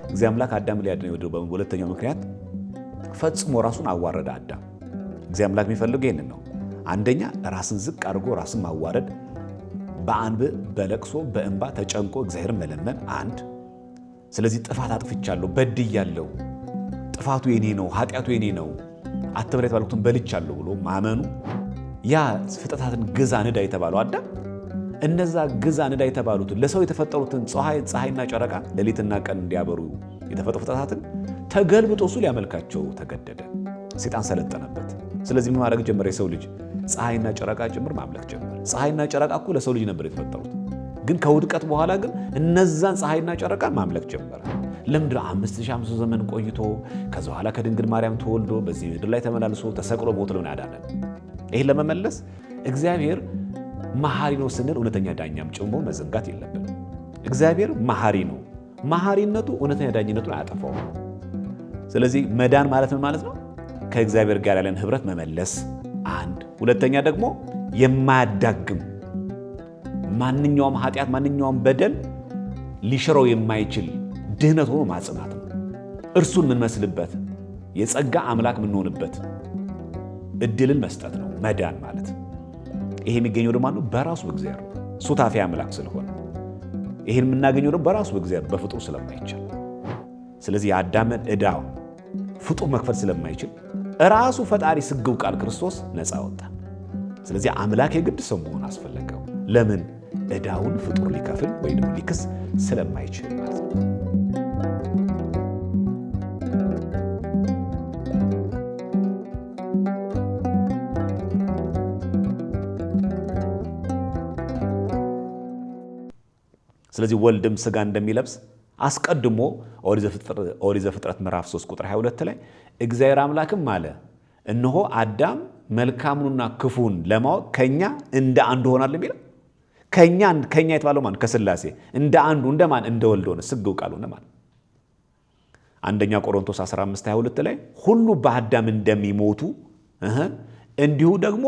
እግዚአብሔር አምላክ አዳም ላይ ያደረገው የወደደው በሁለተኛው ምክንያት ፈጽሞ ራሱን አዋረደ አዳም። እግዚአብሔር አምላክ የሚፈልገው ይሄንን ነው። አንደኛ ራስን ዝቅ አድርጎ ራስን ማዋረድ፣ በአንብ በለቅሶ በእንባ ተጨንቆ እግዚአብሔርን መለመን አንድ። ስለዚህ ጥፋት አጥፍቻለሁ፣ በድያለሁ፣ ጥፋቱ የኔ ነው፣ ኃጢአቱ የኔ ነው፣ አትብላ የተባልኩትን በልቻለሁ ብሎ ማመኑ ያ ፍጥረታትን ግዛ ንዳ የተባለው አዳም እነዛ ግዛ ንዳ የተባሉትን ለሰው የተፈጠሩትን ፀሐይና ጨረቃ ሌሊትና ቀን እንዲያበሩ የተፈጠሩ ፍጥረታትን ተገልብጦ እሱ ሊያመልካቸው ተገደደ። ሰይጣን ሰለጠነበት። ስለዚህ ምን ማድረግ ጀመረ? የሰው ልጅ ፀሐይና ጨረቃ ጭምር ማምለክ ጀመረ። ፀሐይና ጨረቃ እኮ ለሰው ልጅ ነበር የተፈጠሩት፣ ግን ከውድቀት በኋላ ግን እነዛን ፀሐይና ጨረቃን ማምለክ ጀመረ። ለምንድን 5500 ዘመን ቆይቶ ከዛ በኋላ ከድንግል ማርያም ተወልዶ በዚህ ምድር ላይ ተመላልሶ ተሰቅሎ ሞት ነው ያዳነን። ይህን ለመመለስ እግዚአብሔር መሐሪ ነው ስንል እውነተኛ ዳኛም ጭምር መዘንጋት የለብንም። እግዚአብሔር መሐሪ ነው። መሐሪነቱ እውነተኛ ዳኝነቱን አያጠፋውም። ስለዚህ መዳን ማለት ምን ማለት ነው? ከእግዚአብሔር ጋር ያለን ህብረት መመለስ አንድ። ሁለተኛ ደግሞ የማያዳግም ማንኛውም ኃጢአት ማንኛውም በደል ሊሽረው የማይችል ድህነት ሆኖ ማጽናት ነው። እርሱን የምንመስልበት የጸጋ አምላክ የምንሆንበት እድልን መስጠት ነው መዳን ማለት። ይሄ የሚገኘው ደግሞ በራሱ በእግዚአብሔር ሱታፊ አምላክ ስለሆነ ይሄን የምናገኘው ደግሞ በራሱ በእግዚአብሔር በፍጡር ስለማይቻል፣ ስለዚህ የአዳምን ዕዳ ፍጡር መክፈል ስለማይችል ራሱ ፈጣሪ ስግው ቃል ክርስቶስ ነፃ ወጣ። ስለዚህ አምላክ የግድ ሰው መሆን አስፈለገው። ለምን? ዕዳውን ፍጡር ሊከፍል ወይም ሊክስ ስለማይችል ማለት ነው። ስለዚህ ወልድም ሥጋ እንደሚለብስ አስቀድሞ ኦሪት ዘፍጥረት ምዕራፍ 3 ቁጥር 22 ላይ እግዚአብሔር አምላክም አለ እነሆ አዳም መልካሙንና ክፉን ለማወቅ ከኛ እንደ አንዱ ሆናል የሚለው ከኛ የተባለው ማን? ከሥላሴ እንደ አንዱ እንደማን? እንደ ወልድ ሆነ። ስግው ቃል ሆነ ማለት። አንደኛ ቆሮንቶስ 15:22 ላይ ሁሉ በአዳም እንደሚሞቱ እንዲሁ ደግሞ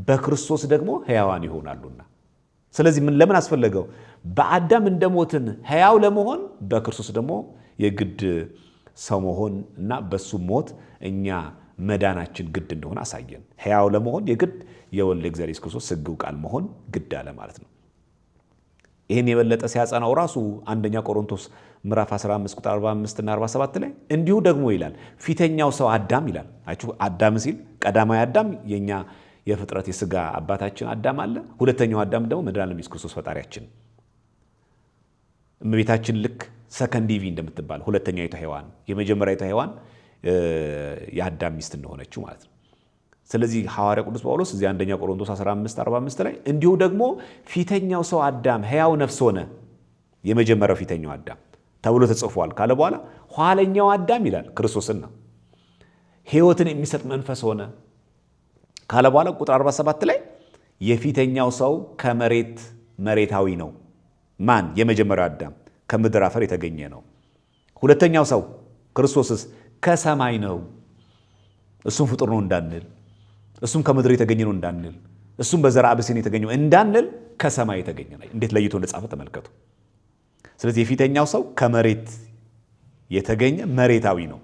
በክርስቶስ ደግሞ ሕያዋን ይሆናሉና። ስለዚህ ለምን አስፈለገው? በአዳም እንደሞትን ሕያው ለመሆን በክርስቶስ ደግሞ የግድ ሰው መሆን እና በሱ ሞት እኛ መዳናችን ግድ እንደሆነ አሳየን። ሕያው ለመሆን የግድ የወልድ እግዚአብሔር ኢየሱስ ክርስቶስ ስግው ቃል መሆን ግድ አለ ማለት ነው። ይህን የበለጠ ሲያጸናው ራሱ አንደኛ ቆሮንቶስ ምዕራፍ 15 ቁጥር 45 እና 47 ላይ እንዲሁ ደግሞ ይላል ፊተኛው ሰው አዳም ይላል። አዳም ሲል ቀዳማዊ አዳም የኛ የፍጥረት የሥጋ አባታችን አዳም አለ። ሁለተኛው አዳም ደግሞ መድኃኒዓለም ኢየሱስ ክርስቶስ ፈጣሪያችን። እመቤታችን ልክ ሰከንድ ኢቪ እንደምትባል ሁለተኛይቱ ሔዋን የመጀመሪያይቱ ሔዋን የአዳም ሚስት እንደሆነችው ማለት ነው። ስለዚህ ሐዋርያ ቅዱስ ጳውሎስ እዚህ አንደኛ ቆሮንቶስ 15:45 ላይ እንዲሁ ደግሞ ፊተኛው ሰው አዳም ሕያው ነፍስ ሆነ፣ የመጀመሪያው ፊተኛው አዳም ተብሎ ተጽፏል ካለ በኋላ ኋለኛው አዳም ይላል ክርስቶስን ነው ሕይወትን የሚሰጥ መንፈስ ሆነ ካለ በኋላ ቁጥር 47 ላይ የፊተኛው ሰው ከመሬት መሬታዊ ነው። ማን? የመጀመሪያው አዳም ከምድር አፈር የተገኘ ነው። ሁለተኛው ሰው ክርስቶስስ ከሰማይ ነው። እሱም ፍጡር ነው እንዳንል፣ እሱም ከምድር የተገኘ ነው እንዳንል፣ እሱም በዘርአ ብእሲ የተገኘው እንዳንል ከሰማይ የተገኘ ነው። እንዴት ለይቶ እንደጻፈ ተመልከቱ። ስለዚህ የፊተኛው ሰው ከመሬት የተገኘ መሬታዊ ነው።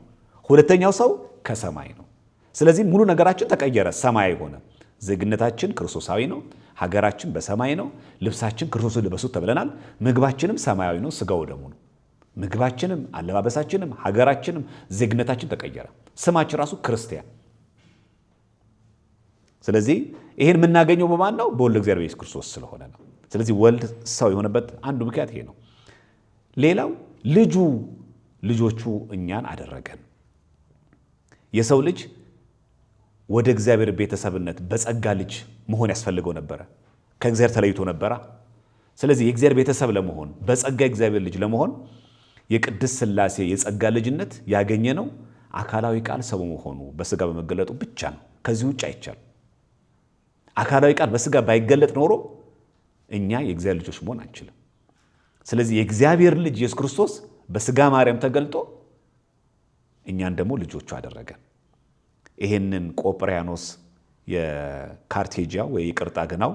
ሁለተኛው ሰው ከሰማይ ነው። ስለዚህ ሙሉ ነገራችን ተቀየረ፣ ሰማያዊ ሆነ። ዜግነታችን ክርስቶሳዊ ነው። ሀገራችን በሰማይ ነው። ልብሳችን ክርስቶስን ልበሱት ተብለናል። ምግባችንም ሰማያዊ ነው፣ ሥጋው ደሙ ነው። ምግባችንም፣ አለባበሳችንም፣ ሀገራችንም ዜግነታችን ተቀየረ። ስማችን ራሱ ክርስቲያን። ስለዚህ ይሄን የምናገኘው በማን ነው? በወልድ እግዚአብሔር ኢየሱስ ክርስቶስ ስለሆነ ነው። ስለዚህ ወልድ ሰው የሆነበት አንዱ ምክንያት ይሄ ነው። ሌላው ልጆቹ እኛን አደረገን። የሰው ልጅ ወደ እግዚአብሔር ቤተሰብነት በጸጋ ልጅ መሆን ያስፈልገው ነበረ። ከእግዚአብሔር ተለይቶ ነበራ። ስለዚህ የእግዚአብሔር ቤተሰብ ለመሆን በጸጋ እግዚአብሔር ልጅ ለመሆን የቅድስት ሥላሴ የጸጋ ልጅነት ያገኘ ነው አካላዊ ቃል ሰው መሆኑ በሥጋ በመገለጡ ብቻ ነው። ከዚህ ውጭ አይቻልም። አካላዊ ቃል በሥጋ ባይገለጥ ኖሮ እኛ የእግዚአብሔር ልጆች መሆን አንችልም። ስለዚህ የእግዚአብሔር ልጅ ኢየሱስ ክርስቶስ በሥጋ ማርያም ተገልጦ እኛን ደግሞ ልጆቹ አደረገን። ይሄንን ቆጵርያኖስ የካርቴጂያ ወይ ይቅርታ ገናው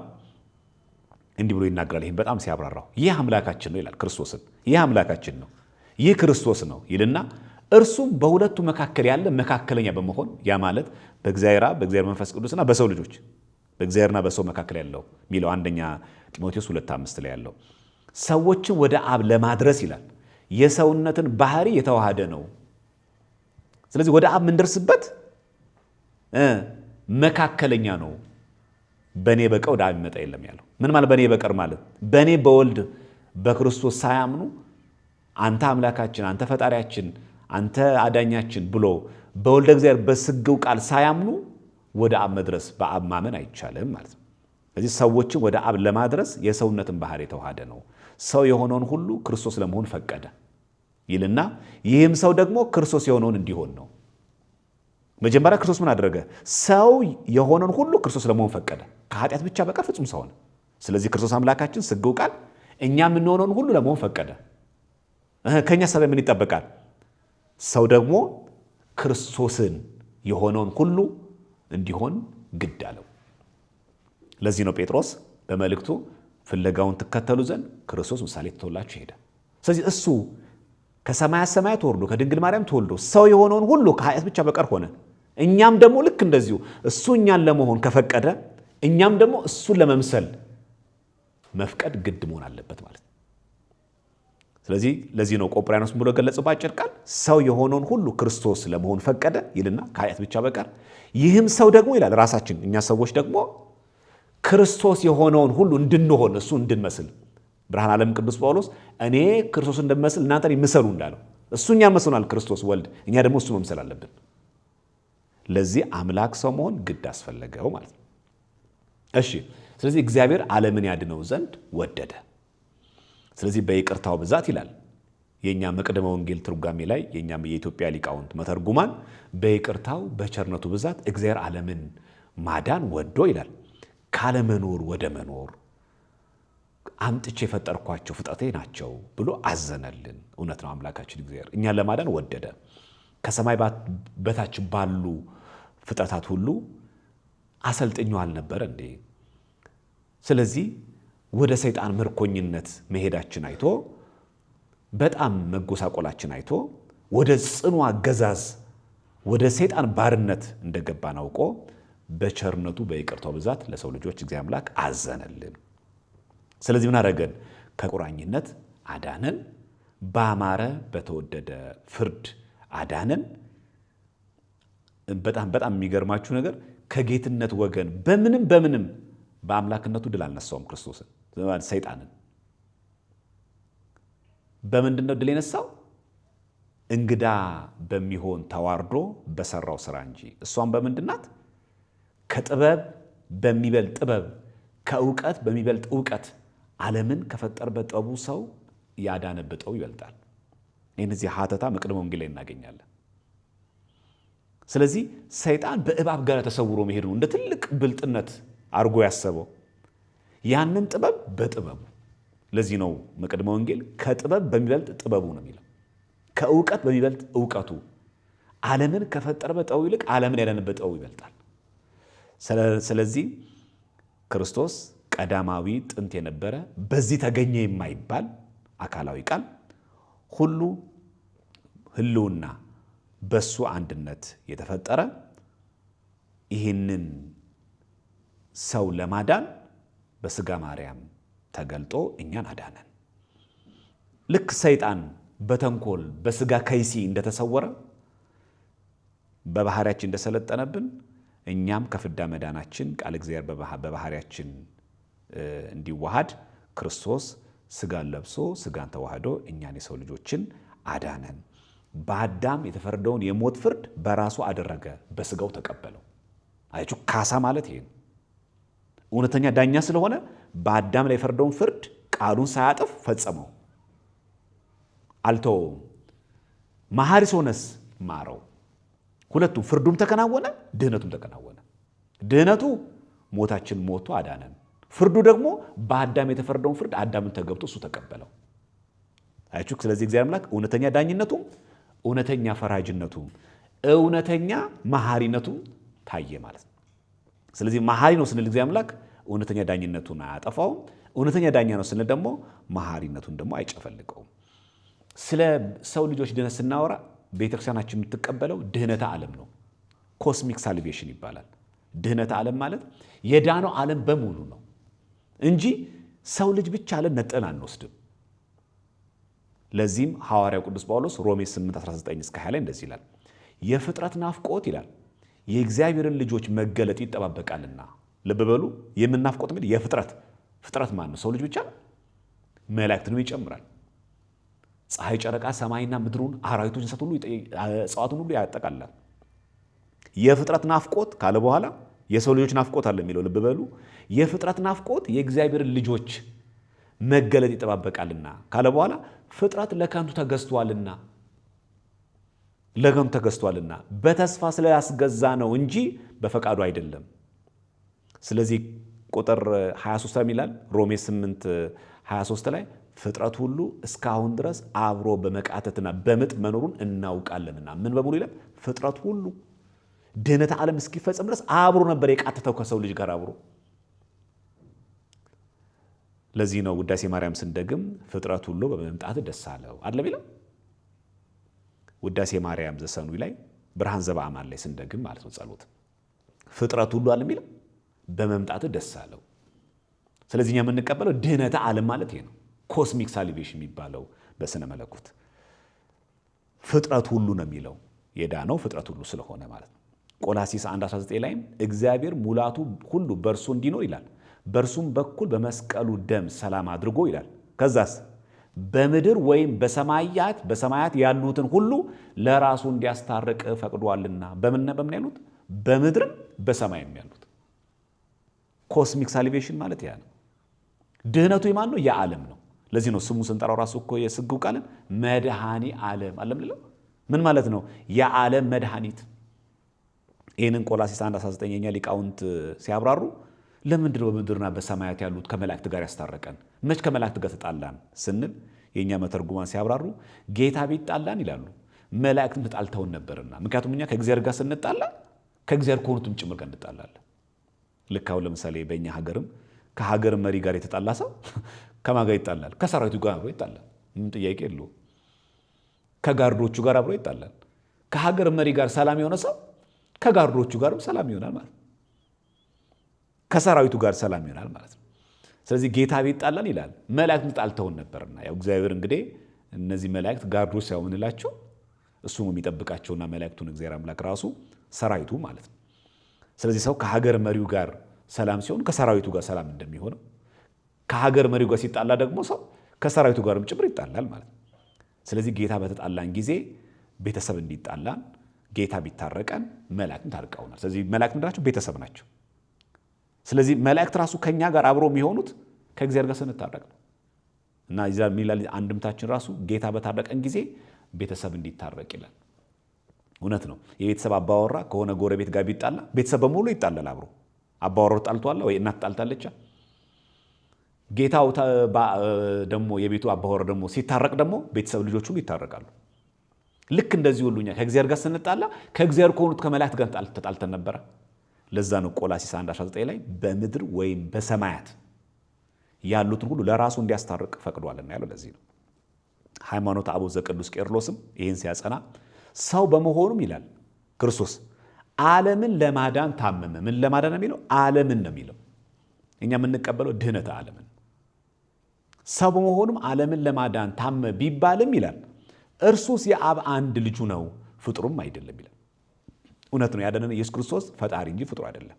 እንዲህ ብሎ ይናገራል። ይሄን በጣም ሲያብራራው ይህ አምላካችን ነው ይላል። ክርስቶስን ይህ አምላካችን ነው ይህ ክርስቶስ ነው ይልና እርሱም በሁለቱ መካከል ያለ መካከለኛ በመሆን ያ ማለት በእግዚአብሔር አብ በእግዚአብሔር መንፈስ ቅዱስና በሰው ልጆች በእግዚአብሔርና በሰው መካከል ያለው የሚለው አንደኛ ጢሞቴዎስ 2:5 ላይ ያለው ሰዎችን ወደ አብ ለማድረስ ይላል የሰውነትን ባህሪ የተዋሃደ ነው። ስለዚህ ወደ አብ የምንደርስበት መካከለኛ ነው። በእኔ በቀር ወደ አብ የሚመጣ የለም ያለው ምን ማለት በእኔ በቀር ማለት በእኔ በወልድ በክርስቶስ ሳያምኑ አንተ አምላካችን አንተ ፈጣሪያችን አንተ አዳኛችን ብሎ በወልደ እግዚአብሔር በስግው ቃል ሳያምኑ ወደ አብ መድረስ በአብ ማመን አይቻልም ማለት ነው። ስለዚህ ሰዎችን ወደ አብ ለማድረስ የሰውነትን ባህሪ የተዋሃደ ነው። ሰው የሆነውን ሁሉ ክርስቶስ ለመሆን ፈቀደ ይልና ይህም ሰው ደግሞ ክርስቶስ የሆነውን እንዲሆን ነው። መጀመሪያ ክርስቶስ ምን አደረገ? ሰው የሆነውን ሁሉ ክርስቶስ ለመሆን ፈቀደ። ከኃጢአት ብቻ በቀር ፍጹም ሰው ሆነ። ስለዚህ ክርስቶስ አምላካችን ስግው ቃል እኛ የምንሆነውን ሁሉ ለመሆን ፈቀደ። ከኛ ሰበብ ምን ይጠበቃል? ሰው ደግሞ ክርስቶስን የሆነውን ሁሉ እንዲሆን ግድ አለው። ለዚህ ነው ጴጥሮስ በመልእክቱ ፍለጋውን ትከተሉ ዘንድ ክርስቶስ ምሳሌ ትተውላችሁ ሄደ። ስለዚህ እሱ ከሰማያት ሰማያት ወርዶ ከድንግል ማርያም ተወልዶ ሰው የሆነውን ሁሉ ከኃጢአት ብቻ በቀር ሆነ። እኛም ደግሞ ልክ እንደዚሁ እሱ እኛን ለመሆን ከፈቀደ እኛም ደግሞ እሱን ለመምሰል መፍቀድ ግድ መሆን አለበት ማለት ነው። ስለዚህ ለዚህ ነው ቆጵርያኖስ ብሎ ገለጸው ባጭር ቃል ሰው የሆነውን ሁሉ ክርስቶስ ለመሆን ፈቀደ ይልና ከኃጢአት ብቻ በቀር ይህም ሰው ደግሞ ይላል ራሳችን እኛ ሰዎች ደግሞ ክርስቶስ የሆነውን ሁሉ እንድንሆን እሱ እንድንመስል ብርሃነ ዓለም ቅዱስ ጳውሎስ እኔ ክርስቶስ እንደምመስል እናንተ ምሰሉ እንዳለው እሱ እኛን መስሎናል ክርስቶስ ወልድ፣ እኛ ደግሞ እሱ መምሰል አለብን። ለዚህ አምላክ ሰው መሆን ግድ አስፈለገው ማለት ነው። እሺ ስለዚህ እግዚአብሔር ዓለምን ያድነው ዘንድ ወደደ። ስለዚህ በይቅርታው ብዛት ይላል የኛ መቅደመ ወንጌል ትርጓሜ ላይ የኛም የኢትዮጵያ ሊቃውንት መተርጉማን በይቅርታው በቸርነቱ ብዛት እግዚአብሔር ዓለምን ማዳን ወዶ ይላል ካለመኖር ወደ መኖር አምጥቼ የፈጠርኳቸው ፍጥረቴ ናቸው ብሎ አዘነልን። እውነት ነው አምላካችን እግዚአብሔር እኛን ለማዳን ወደደ። ከሰማይ በታች ባሉ ፍጥረታት ሁሉ አሰልጥኞ አልነበረ እንዴ? ስለዚህ ወደ ሰይጣን ምርኮኝነት መሄዳችን አይቶ በጣም መጎሳቆላችን አይቶ ወደ ጽኑ አገዛዝ ወደ ሰይጣን ባርነት እንደገባን አውቆ በቸርነቱ በይቅርታው ብዛት ለሰው ልጆች እግዚአብሔር አምላክ አዘነልን። ስለዚህ ምን አደረገን? ከቁራኝነት አዳነን፣ ባማረ በተወደደ ፍርድ አዳነን። በጣም የሚገርማችሁ ነገር ከጌትነት ወገን በምንም በአምላክነቱ ድል አልነሳውም ክርስቶስን ሰይጣንን። በምንድን ነው ድል የነሳው? እንግዳ በሚሆን ተዋርዶ በሰራው ስራ እንጂ። እሷም በምንድናት? ከጥበብ በሚበልጥ ጥበብ ከእውቀት በሚበልጥ እውቀት ዓለምን ከፈጠረበት ጥበቡ ሰው ያዳነበት ጥበቡ ይበልጣል። ይህን እዚህ ሀተታ መቅደመ ወንጌል ላይ እናገኛለን። ስለዚህ ሰይጣን በእባብ ጋር ተሰውሮ መሄድ ነው እንደ ትልቅ ብልጥነት አርጎ ያሰበው ያንን ጥበብ በጥበቡ። ለዚህ ነው መቅደመ ወንጌል ከጥበብ በሚበልጥ ጥበቡ ነው የሚለው፣ ከእውቀት በሚበልጥ እውቀቱ። ዓለምን ከፈጠረበት ጥበቡ ይልቅ ዓለምን ያዳነበት ጥበቡ ይበልጣል። ስለዚህ ክርስቶስ ቀዳማዊ ጥንት የነበረ በዚህ ተገኘ የማይባል አካላዊ ቃል ሁሉ ህልውና በሱ አንድነት የተፈጠረ ይህንን ሰው ለማዳን በስጋ ማርያም ተገልጦ እኛን አዳነን። ልክ ሰይጣን በተንኮል በስጋ ከይሲ እንደተሰወረ በባህሪያችን እንደሰለጠነብን እኛም ከፍዳ መዳናችን ቃል እግዚአብሔር በባህሪያችን እንዲዋሃድ ክርስቶስ ስጋን ለብሶ ስጋን ተዋህዶ እኛን የሰው ልጆችን አዳነን። በአዳም የተፈረደውን የሞት ፍርድ በራሱ አደረገ፣ በስጋው ተቀበለው። አያችሁ፣ ካሳ ማለት ይሄ ነው። እውነተኛ ዳኛ ስለሆነ በአዳም ላይ የፈረደውን ፍርድ ቃሉን ሳያጥፍ ፈጸመው፣ አልተወውም። መሐሪ ሆነስ ማረው። ሁለቱም ፍርዱም ተከናወነ፣ ድህነቱም ተከናወነ። ድህነቱ ሞታችን ሞቶ አዳነን። ፍርዱ ደግሞ በአዳም የተፈረደውን ፍርድ አዳምን ተገብቶ እሱ ተቀበለው። አያችሁ። ስለዚህ እግዚአብሔር አምላክ እውነተኛ ዳኝነቱም እውነተኛ ፈራጅነቱም እውነተኛ መሐሪነቱም ታየ ማለት ነው። ስለዚህ መሐሪ ነው ስንል እግዚአብሔር አምላክ እውነተኛ ዳኝነቱን አያጠፋውም። እውነተኛ ዳኛ ነው ስንል ደግሞ መሐሪነቱን ደግሞ አይጨፈልቀውም። ስለ ሰው ልጆች ድነት ስናወራ ቤተክርስቲያናችን የምትቀበለው ድህነተ ዓለም ነው። ኮስሚክ ሳልቬሽን ይባላል። ድህነተ ዓለም ማለት የዳነው ዓለም በሙሉ ነው እንጂ ሰው ልጅ ብቻ አለን ነጥለን አንወስድም። ለዚህም ሐዋርያው ቅዱስ ጳውሎስ ሮሜ 8:19-20 ላይ እንደዚህ ይላል፣ የፍጥረት ናፍቆት ይላል የእግዚአብሔርን ልጆች መገለጥ ይጠባበቃልና። ልብ በሉ፣ የምናፍቆት እንግዲህ ፍጥረት ማን ነው? ሰው ልጅ ብቻ ነው? መላእክትንም ይጨምራል። ፀሐይ፣ ጨረቃ፣ ሰማይና ምድሩን፣ አራዊቱን፣ እንስሳት ሁሉ፣ እጽዋቱን ሁሉ ያጠቃልላል። የፍጥረት ናፍቆት ካለ በኋላ የሰው ልጆች ናፍቆት አለ የሚለው ልብ በሉ። የፍጥረት ናፍቆት የእግዚአብሔርን ልጆች መገለጥ ይጠባበቃልና ካለ በኋላ ፍጥረት ለከንቱ ተገዝቷልና በተስፋ ስለያስገዛ ነው እንጂ በፈቃዱ አይደለም። ስለዚህ ቁጥር 23 ላይ ይላል ሮሜ 8:23 ላይ ፍጥረት ሁሉ እስካሁን ድረስ አብሮ በመቃተትና በምጥ መኖሩን እናውቃለንና። ምን በሙሉ ይላል? ፍጥረት ሁሉ ድህነተ ዓለም እስኪፈጸም ድረስ አብሮ ነበር የቃተተው ከሰው ልጅ ጋር አብሮ። ለዚህ ነው ውዳሴ ማርያም ስንደግም ፍጥረት ሁሉ በመምጣት ደስ አለው አይደለም ይላል። ውዳሴ ማርያም ዘሰኑይ ላይ ብርሃን ዘበአማን ላይ ስንደግም ማለት ነው ጸሎት ፍጥረት ሁሉ አለ የሚለው በመምጣት ደስ አለው። ስለዚህ እኛ የምንቀበለው ድህነተ ዓለም ማለት ይሄ ነው። ኮስሚክ ሳልቬሽን የሚባለው በስነ መለኮት ፍጥረት ሁሉ ነው የሚለው የዳነው ፍጥረት ሁሉ ስለሆነ ማለት ነው። ቆላሲስ 1:19 ላይም እግዚአብሔር ሙላቱ ሁሉ በእርሱ እንዲኖር ይላል፣ በእርሱም በኩል በመስቀሉ ደም ሰላም አድርጎ ይላል። ከዛስ በምድር ወይም በሰማያት ያሉትን ሁሉ ለራሱ እንዲያስታርቅ ፈቅዷልና። በምን ያሉት? በምድርም በሰማይም ያሉት። ኮስሚክ ሳልቬሽን ማለት ያ ነው። ድህነቱ የማን ነው? የዓለም ነው። ለዚህ ነው ስሙ ስንጠራው ራሱ እኮ የስግው ቃልን መድኃኒ ዓለም አለም ልለው ምን ማለት ነው? የዓለም መድኃኒት። ይህንን ቆላሲስ 1:19 ሊቃውንት ሲያብራሩ ለምንድን ነው በምድርና በሰማያት ያሉት ከመላእክት ጋር ያስታረቀን? መች ከመላእክት ጋር ተጣላን ስንል የእኛ መተርጉማን ሲያብራሩ ጌታ ቢጣላን ይላሉ መላእክትም ተጣልተውን ነበርና። ምክንያቱም እኛ ከእግዚአብሔር ጋር ስንጣላ ከእግዚአብሔር ከሆኑትም ጭምር ጋር እንጣላለን። ልክ አሁን ለምሳሌ በእኛ ሀገርም ከሀገር መሪ ጋር የተጣላ ሰው ከማን ጋር ይጣላል? ከሰራዊቱ ጋር አብሮ ይጣላል። ምን ጥያቄ የለው። ከጋርዶቹ ጋር አብሮ ይጣላል። ከሀገር መሪ ጋር ሰላም የሆነ ሰው ከጋርዶቹ ጋርም ሰላም ይሆናል ማለት ነው። ከሰራዊቱ ጋር ሰላም ይሆናል ማለት ነው። ስለዚህ ጌታ ቢጣላን ይላል መላእክት ጣልተውን ነበርና። ያው እግዚአብሔር እንግዲህ እነዚህ መላእክት ጋርዶች ሳይሆን እንላቸው እሱ ነው የሚጠብቃቸውና መላእክቱን እግዚአብሔር አምላክ ራሱ ሰራዊቱ ማለት ነው። ስለዚህ ሰው ከሀገር መሪው ጋር ሰላም ሲሆን ከሰራዊቱ ጋር ሰላም እንደሚሆነው ከሀገር መሪው ጋር ሲጣላ ደግሞ ሰው ከሰራዊቱ ጋርም ጭምር ይጣላል ማለት ነው። ስለዚህ ጌታ በተጣላን ጊዜ ቤተሰብ እንዲጣላን ጌታ ቢታረቀን መላእክትን ታርቀውናል። ስለዚህ መላእክት ምንድናቸው? ቤተሰብ ናቸው። ስለዚህ መላእክት ራሱ ከኛ ጋር አብሮ የሚሆኑት ከእግዚአብሔር ጋር ስንታረቅ ነው። እና ይዛ ሚላል አንድምታችን ራሱ ጌታ በታረቀን ጊዜ ቤተሰብ እንዲታረቅ ይላል። እውነት ነው። የቤተሰብ አባወራ ከሆነ ጎረቤት ጋር ቢጣላ ቤተሰብ በሙሉ ይጣላል አብሮ። አባወራው ጣልቷል ወይ እናት ጣልታለች። ጌታው ደግሞ የቤቱ አባወራ ደግሞ ሲታረቅ ደግሞ ቤተሰብ ልጆች ሁሉ ይታረቃሉ። ልክ እንደዚህ ሁሉ እኛ ከእግዚአብሔር ጋር ስንጣላ ከእግዚአብሔር ከሆኑት ከመላእክት ጋር ተጣልተን ነበረ። ለዛ ነው ቆላሲስ 1:19 ላይ በምድር ወይም በሰማያት ያሉትን ሁሉ ለራሱ እንዲያስታርቅ ፈቅዷልና ያለው ለዚህ ነው። ሃይማኖተ አበው ዘቅዱስ ቄርሎስም ይህን ሲያጸና ሰው በመሆኑም ይላል ክርስቶስ ዓለምን ለማዳን ታመመ። ምን ለማዳን ነው የሚለው? ዓለምን ነው የሚለው። እኛ የምንቀበለው ድህነተ ዓለምን። ሰው በመሆኑም ዓለምን ለማዳን ታመመ ቢባልም ይላል እርሱስ የአብ አንድ ልጁ ነው ፍጡርም አይደለም ይላል። እውነት ነው። ያዳነን ኢየሱስ ክርስቶስ ፈጣሪ እንጂ ፍጡር አይደለም።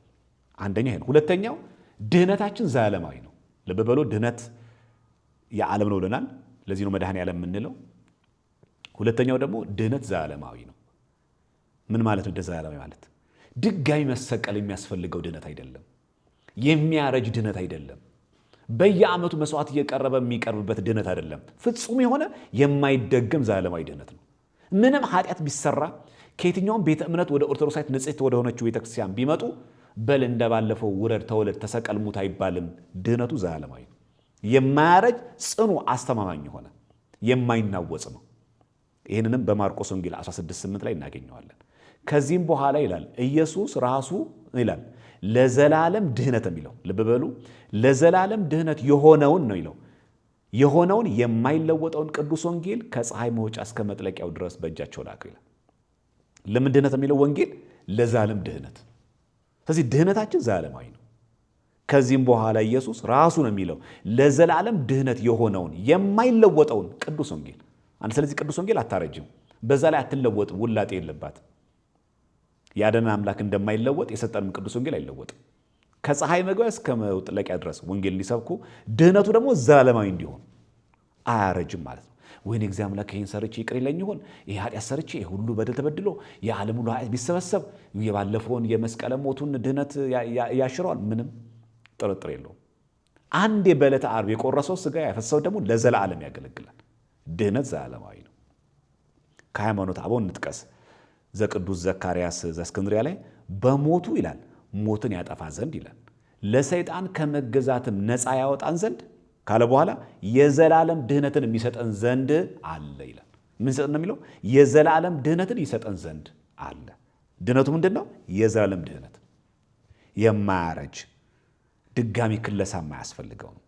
አንደኛ ይሄ ነው። ሁለተኛው ድህነታችን ዘላለማዊ ነው። ልብ በሉ፣ ድህነት የዓለም ነው ብለናል። ለዚህ ነው መድኃኔ ዓለም የምንለው። ሁለተኛው ደግሞ ድህነት ዘላለማዊ ነው። ምን ማለት ነው? ዘላለማዊ ማለት ድጋሚ መሰቀል የሚያስፈልገው ድህነት አይደለም። የሚያረጅ ድህነት አይደለም። በየዓመቱ መስዋዕት እየቀረበ የሚቀርብበት ድህነት አይደለም። ፍጹም የሆነ የማይደገም ዘላለማዊ ድህነት ነው። ምንም ኃጢአት ቢሰራ ከየትኛውም ቤተ እምነት ወደ ኦርቶዶክሳዊት ንጽሕት ወደ ሆነችው ቤተክርስቲያን ቢመጡ በል እንደባለፈው ውረድ ተወለድ ተሰቀል ሙት አይባልም። ድህነቱ ዘላለማዊ ነው። የማያረጅ ጽኑ አስተማማኝ የሆነ የማይናወጽ ነው። ይህንንም በማርቆስ ወንጌል 16:8 ላይ እናገኘዋለን። ከዚህም በኋላ ይላል ኢየሱስ ራሱ ይላል ለዘላለም ድህነት የሚለው ልብ በሉ፣ ለዘላለም ድህነት የሆነውን ነው ይለው የሆነውን የማይለወጠውን ቅዱስ ወንጌል ከፀሐይ መውጫ እስከ መጥለቂያው ድረስ በእጃቸው ላከ ይላል። ለምን ድህነት የሚለው ወንጌል ለዘላለም ድህነት። ስለዚህ ድህነታችን ዘላለማዊ ነው። ከዚህም በኋላ ኢየሱስ ራሱ ነው የሚለው ለዘላለም ድህነት የሆነውን የማይለወጠውን ቅዱስ ወንጌል። ስለዚህ ቅዱስ ወንጌል አታረጅም፣ በዛ ላይ አትለወጥም፣ ውላጤ የለባትም። ያደነን አምላክ እንደማይለወጥ የሰጠንም ቅዱስ ወንጌል አይለወጥም። ከፀሐይ መግቢያ እስከ መጥለቂያ ድረስ ወንጌል እንዲሰብኩ ድህነቱ ደግሞ ዘላለማዊ እንዲሆን አያረጅም ማለት ነው። ወይኔ እግዚአብሔር አምላክ ይህን ሰርቼ ይቅር ይለኝ ይሆን? ይህ ኃጢአት ሰርቼ ይህ ሁሉ በደል ተበድሎ የዓለም ሁሉ ኃጢአት ቢሰበሰብ የባለፈውን የመስቀለ ሞቱን ድህነት ያሽረዋል? ምንም ጥርጥር የለውም። አንዴ በዕለተ ዓርብ የቆረሰው ሥጋ ያፈሰሰው ደግሞ ለዘላለም ያገለግላል። ድህነት ዘላለማዊ ነው። ከሃይማኖት አበው እንጥቀስ። ዘቅዱስ ዘካርያስ ዘእስክንድርያ ላይ በሞቱ ይላል ሞትን ያጠፋ ዘንድ ይላል ለሰይጣን ከመገዛትም ነፃ ያወጣን ዘንድ ካለ በኋላ የዘላለም ድህነትን የሚሰጠን ዘንድ አለ ይላል። ምን ሰጠን ነው የሚለው? የዘላለም ድህነትን ይሰጠን ዘንድ አለ። ድህነቱ ምንድን ነው? የዘላለም ድህነት የማያረጅ ድጋሚ ክለሳ የማያስፈልገው ነው።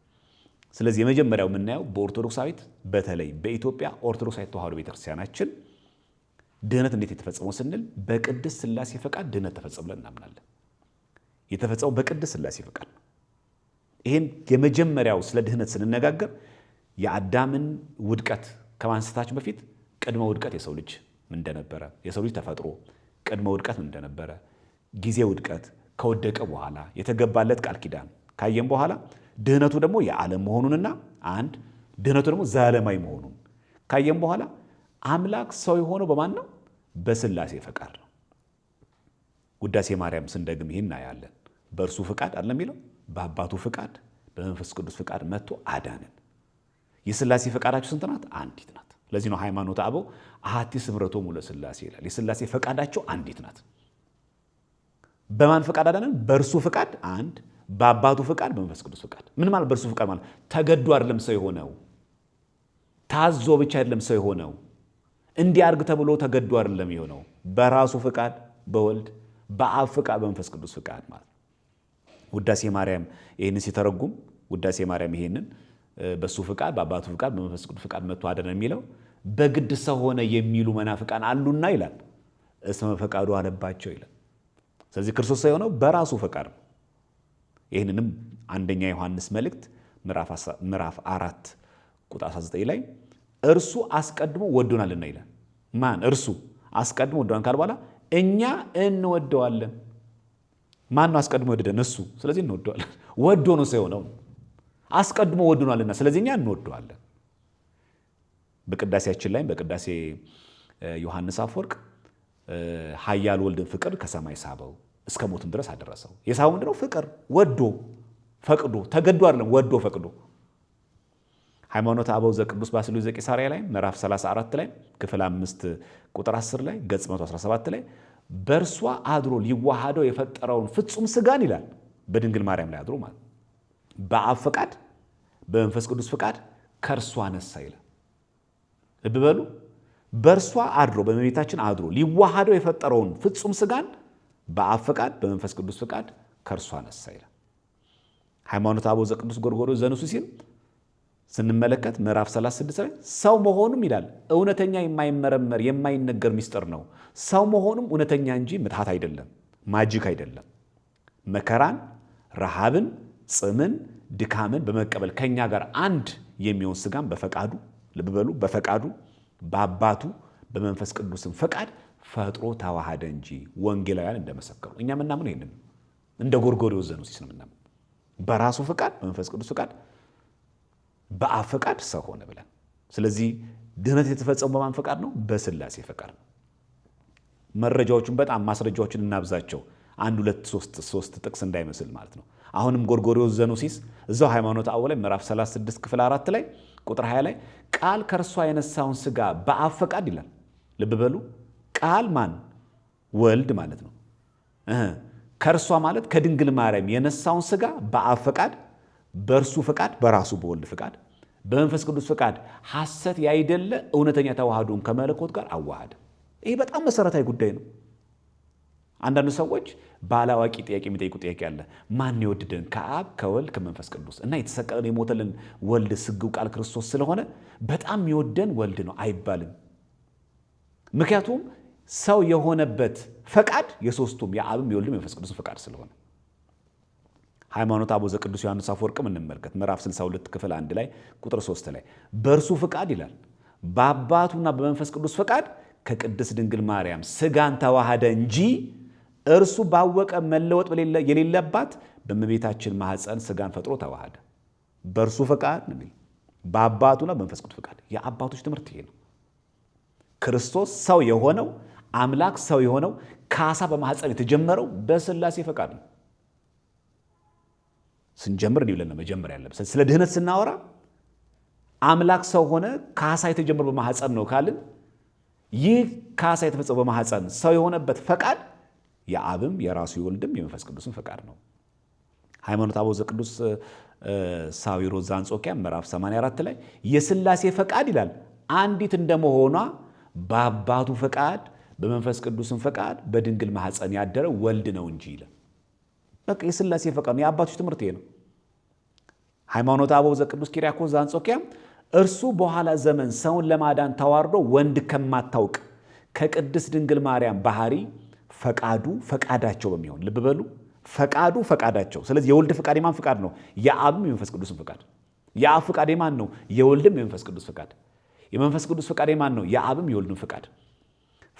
ስለዚህ የመጀመሪያው የምናየው በኦርቶዶክሳዊት በተለይ በኢትዮጵያ ኦርቶዶክሳዊት ተዋሕዶ ቤተክርስቲያናችን ድህነት እንዴት የተፈጸመው ስንል በቅድስት ሥላሴ ፈቃድ ድህነት ተፈጸመ ብለን እናምናለን። የተፈጸመው በቅድስት ሥላሴ ፈቃድ ነው። ይህን የመጀመሪያው ስለ ድህነት ስንነጋገር የአዳምን ውድቀት ከማንሳታችን በፊት ቅድመ ውድቀት የሰው ልጅ እንደነበረ፣ የሰው ልጅ ተፈጥሮ ቅድመ ውድቀት እንደነበረ፣ ጊዜ ውድቀት ከወደቀ በኋላ የተገባለት ቃል ኪዳን ካየን በኋላ ድህነቱ ደግሞ የዓለም መሆኑንና አንድ ድህነቱ ደግሞ ዘላለማዊ መሆኑን ካየን በኋላ አምላክ ሰው የሆነው በማን ነው? በሥላሴ ፈቃድ ነው። ውዳሴ ማርያም ስንደግም ይህን እናያለን። በእርሱ ፍቃድ አለ የሚለው በአባቱ ፍቃድ በመንፈስ ቅዱስ ፍቃድ መጥቶ አዳንን። የሥላሴ ፈቃዳቸው ስንት ናት? አንዲት ናት። ለዚህ ነው ሃይማኖተ አበው አሐቲ ስምረቶሙ ለሥላሴ ይላል። የሥላሴ ፈቃዳቸው አንዲት ናት። በማን ፈቃድ አዳነን? በእርሱ ፍቃድ አንድ፣ በአባቱ ፍቃድ በመንፈስ ቅዱስ ፍቃድ። ምን ማለት በእርሱ ፍቃድ ማለት? ተገዶ አይደለም ሰው የሆነው፣ ታዞ ብቻ አይደለም ሰው የሆነው፣ እንዲያርግ ተብሎ ተገዶ አይደለም የሆነው፣ በራሱ ፍቃድ በወልድ በአብ ፍቃድ በመንፈስ ቅዱስ ፍቃድ ማለት ነው። ውዳሴ ማርያም ይህንን ሲተረጉም ውዳሴ ማርያም ይህንን በሱ ፍቃድ በአባቱ ፍቃድ በመንፈስ ቅዱስ ፍቃድ መጥቶ አዳነን የሚለው በግድ ሰው ሆነ የሚሉ መናፍቃን አሉና ይላል፣ እስመ ፈቃዱ አለባቸው ይላል። ስለዚህ ክርስቶስ ሰው የሆነው በራሱ ፈቃድ ነው። ይህንንም አንደኛ ዮሐንስ መልእክት ምዕራፍ 4 ቁጥር 19 ላይ እርሱ አስቀድሞ ወዶናልና ይላል። ማን? እርሱ አስቀድሞ ወዶናል ካለ በኋላ እኛ እንወደዋለን። ማን ነው አስቀድሞ ወደደን? እሱ። ስለዚህ እንወደዋለን። ወዶ ነው ሰው የሆነው፣ አስቀድሞ ወዶናልና ስለዚህ እኛ እንወደዋለን። በቅዳሴያችን ላይ በቅዳሴ ዮሐንስ አፈወርቅ ኃያል ወልድን ፍቅር ከሰማይ ሳበው እስከ ሞትም ድረስ አደረሰው። የሳበው ምንድነው? ፍቅር፣ ወዶ ፈቅዶ፣ ተገዶ አይደለም፣ ወዶ ፈቅዶ። ሃይማኖተ አበው ዘቅዱስ ባስልዮስ ዘቂሳርያ ላይ ምዕራፍ 34 ላይ ክፍል 5 ቁጥር 10 ላይ ገጽ 117 ላይ በእርሷ አድሮ ሊዋሃደው የፈጠረውን ፍጹም ሥጋን ይላል በድንግል ማርያም ላይ አድሮ ማለት በአብ ፈቃድ በመንፈስ ቅዱስ ፈቃድ ከእርሷ ነሳ ይላል። ልብ በሉ። በእርሷ አድሮ በእመቤታችን አድሮ ሊዋሃደው የፈጠረውን ፍጹም ሥጋን በአብ ፈቃድ በመንፈስ ቅዱስ ፈቃድ ከእርሷ ነሳ ይላል። ሃይማኖተ አበው ዘቅዱስ ጎርጎርዮስ ዘንሱሲን ስንመለከት ምዕራፍ 36 ላይ ሰው መሆኑም ይላል እውነተኛ የማይመረመር የማይነገር ምስጢር ነው። ሰው መሆኑም እውነተኛ እንጂ ምትሃት አይደለም፣ ማጂክ አይደለም። መከራን፣ ረሃብን፣ ጽምን፣ ድካምን በመቀበል ከኛ ጋር አንድ የሚሆን ሥጋን በፈቃዱ ልብ በሉ በፈቃዱ በአባቱ በመንፈስ ቅዱስም ፈቃድ ፈጥሮ ተዋሃደ እንጂ ወንጌላውያን እንደመሰከሩ እኛ ምናምን ይሄንን እንደ ጎርጎርዮስ ዘንሱሲ ምናምን በራሱ ፈቃድ በመንፈስ ቅዱስ ፈቃድ በአብ ፈቃድ ሰው ሆነ ብለን። ስለዚህ ድህነት የተፈጸመው በማን ፈቃድ ነው? በሥላሴ ፈቃድ ነው። መረጃዎቹን በጣም ማስረጃዎችን እናብዛቸው፣ 1 2 3 ጥቅስ እንዳይመስል ማለት ነው። አሁንም ጎርጎርዮስ ዘንሱሲ እዛው ሃይማኖተ አበው ላይ ምዕራፍ 36 ክፍል 4 ላይ ቁጥር 20 ላይ ቃል ከእርሷ የነሳውን ሥጋ በአብ ፈቃድ ይላል። ልብ በሉ። ቃል ማን? ወልድ ማለት ነው። ከእርሷ ማለት ከድንግል ማርያም የነሳውን ሥጋ በአብ ፈቃድ በእርሱ ፈቃድ በራሱ በወልድ ፈቃድ በመንፈስ ቅዱስ ፈቃድ ሐሰት ያይደለ እውነተኛ ተዋህዶን ከመለኮት ጋር አዋሃደ። ይህ በጣም መሰረታዊ ጉዳይ ነው። አንዳንዱ ሰዎች ባላዋቂ ጥያቄ የሚጠይቁ ጥያቄ አለ። ማን የወደደን? ከአብ ከወልድ ከመንፈስ ቅዱስ እና የተሰቀለን የሞተልን ወልድ ስግው ቃል ክርስቶስ ስለሆነ በጣም የሚወደን ወልድ ነው አይባልም። ምክንያቱም ሰው የሆነበት ፈቃድ የሶስቱም የአብም የወልድም የመንፈስ ቅዱስ ፈቃድ ስለሆነ ሃይማኖተ አበው ዘቅዱስ ዮሐንስ አፈወርቅም እንመልከት። ምዕራፍ 62 ክፍል 1 ላይ ቁጥር 3 ላይ በእርሱ ፈቃድ ይላል በአባቱና በመንፈስ ቅዱስ ፈቃድ ከቅድስት ድንግል ማርያም ስጋን ተዋሃደ እንጂ እርሱ ባወቀ መለወጥ የሌለባት በእመቤታችን ማኅፀን ስጋን ፈጥሮ ተዋሃደ። በእርሱ ፈቃድ ነው፣ በአባቱና በመንፈስ ቅዱስ ፈቃድ። የአባቶች ትምህርት ይሄ ነው። ክርስቶስ ሰው የሆነው አምላክ ሰው የሆነው ካሳ በማኅፀን የተጀመረው በሥላሴ ፈቃድ ነው። ስንጀምር እንዲህ ብለን ነው መጀመር ያለብን። ስለ ድህነት ስናወራ አምላክ ሰው ሆነ፣ ካሳ የተጀመረው በማኅፀን ነው ካልን ይህ ካሳ የተፈጸመው በማኅፀን ሰው የሆነበት ፈቃድ የአብም የራሱ የወልድም የመንፈስ ቅዱስን ፈቃድ ነው። ሃይማኖተ አበው ዘቅዱስ ሳዊሮስ ዘአንጾኪያ ምዕራፍ 84 ላይ የሥላሴ ፈቃድ ይላል አንዲት እንደመሆኗ በአባቱ ፈቃድ በመንፈስ ቅዱስን ፈቃድ በድንግል ማኅፀን ያደረ ወልድ ነው እንጂ ይላል። በቃ የሥላሴ ፈቃድ ነው። የአባቶች ትምህርት ይሄ ነው። ሃይማኖተ አበው ዘቅዱስ ኪርያቆስ ዘአንጾኪያ እርሱ በኋላ ዘመን ሰውን ለማዳን ተዋርዶ ወንድ ከማታውቅ ከቅድስት ድንግል ማርያም ባህሪ ፈቃዱ ፈቃዳቸው በሚሆን ልብ በሉ፣ ፈቃዱ ፈቃዳቸው። ስለዚህ የወልድ ፈቃድ የማን ፈቃድ ነው? የአብም የመንፈስ ቅዱስን ፈቃድ። የአብ ፈቃድ የማን ነው? የወልድም የመንፈስ ቅዱስ ፈቃድ። የመንፈስ ቅዱስ ፈቃድ የማን ነው? የአብም የወልድም ፈቃድ።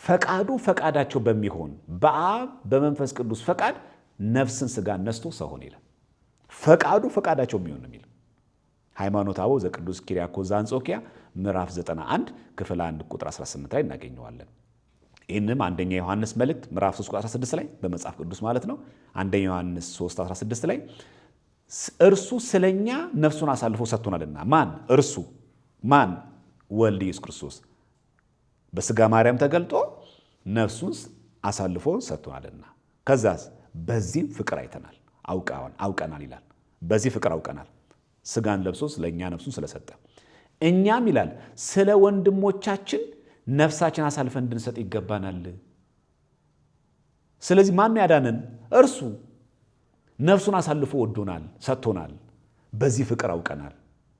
ፈቃዱ ፈቃዳቸው በሚሆን በአብ በመንፈስ ቅዱስ ፈቃድ ነፍስን ሥጋን ነስቶ ሰው ሆነ ይላል። ፈቃዱ ፈቃዳቸው የሚሆን ነው የሚል ሃይማኖተ አበው ዘቅዱስ ኪርያቆስ ዘአንጾኪያ ምዕራፍ 91 ክፍል 1 ቁጥር 18 ላይ እናገኘዋለን። ይህንም አንደኛ ዮሐንስ መልእክት ምዕራፍ 3 ቁጥር 16 ላይ በመጽሐፍ ቅዱስ ማለት ነው። አንደኛ ዮሐንስ 3 16 ላይ እርሱ ስለኛ ነፍሱን አሳልፎ ሰጥቶናልና። ማን? እርሱ ማን? ወልድ ኢየሱስ ክርስቶስ በሥጋ ማርያም ተገልጦ ነፍሱን አሳልፎ ሰጥቶናልና። ከዛስ በዚህም ፍቅር አይተናል አውቀናል ይላል። በዚህ ፍቅር አውቀናል ሥጋን ለብሶ ለእኛ ነፍሱን ስለሰጠ። እኛም ይላል ስለ ወንድሞቻችን ነፍሳችን አሳልፈን እንድንሰጥ ይገባናል። ስለዚህ ማን ያዳነን? እርሱ ነፍሱን አሳልፎ ወዶናል፣ ሰጥቶናል። በዚህ ፍቅር አውቀናል።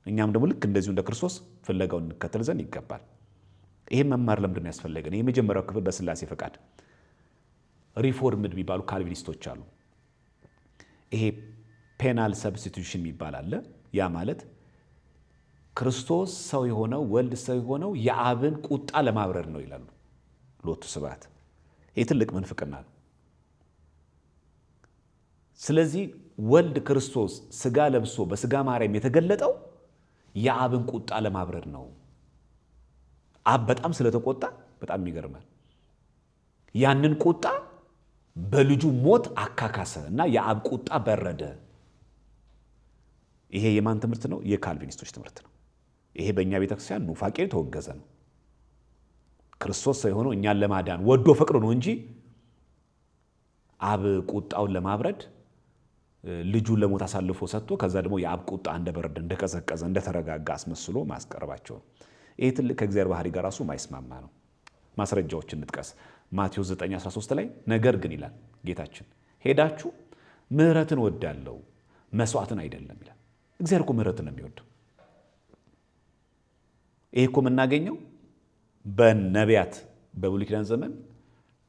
እኛም ደግሞ ልክ እንደዚሁ እንደ ክርስቶስ ፍለጋውን እንከተል ዘንድ ይገባል። ይህም መማር ለምንድን ያስፈለገን? የመጀመሪያው ክፍል በሥላሴ ፈቃድ ሪፎርምድ የሚባሉ ካልቪኒስቶች አሉ። ይሄ ፔናል ሰብስቲቱሽን የሚባል አለ። ያ ማለት ክርስቶስ ሰው የሆነው ወልድ ሰው የሆነው የአብን ቁጣ ለማብረር ነው ይላሉ። ሎቱ ስብሐት። ይህ ትልቅ ምንፍቅና ነው። ስለዚህ ወልድ ክርስቶስ ሥጋ ለብሶ በሥጋ ማርያም የተገለጠው የአብን ቁጣ ለማብረር ነው። አብ በጣም ስለተቆጣ በጣም ይገርማል። ያንን ቁጣ በልጁ ሞት አካካሰ እና የአብ ቁጣ በረደ። ይሄ የማን ትምህርት ነው? የካልቪኒስቶች ትምህርት ነው። ይሄ በእኛ ቤተክርስቲያን ኑፋቄ ተወገዘ ነው። ክርስቶስ ሰው የሆነው እኛን ለማዳን ወዶ ፈቅዶ ነው እንጂ አብ ቁጣውን ለማብረድ ልጁን ለሞት አሳልፎ ሰጥቶ ከዛ ደግሞ የአብ ቁጣ እንደበረደ እንደቀዘቀዘ እንደተረጋጋ አስመስሎ ማስቀረባቸው ነው። ይሄ ትልቅ ከእግዚአብሔር ባህሪ ጋር ራሱ ማይስማማ ነው። ማስረጃዎችን እንጥቀስ። ማቴዎስ 9:13 ላይ ነገር ግን ይላል ጌታችን ሄዳችሁ ምሕረትን ወዳለው መስዋዕትን አይደለም ይላል። እግዚአብሔር እኮ ምሕረትን ነው የሚወደው። ይሄ እኮ የምናገኘው በነቢያት በብሉይ ኪዳን ዘመን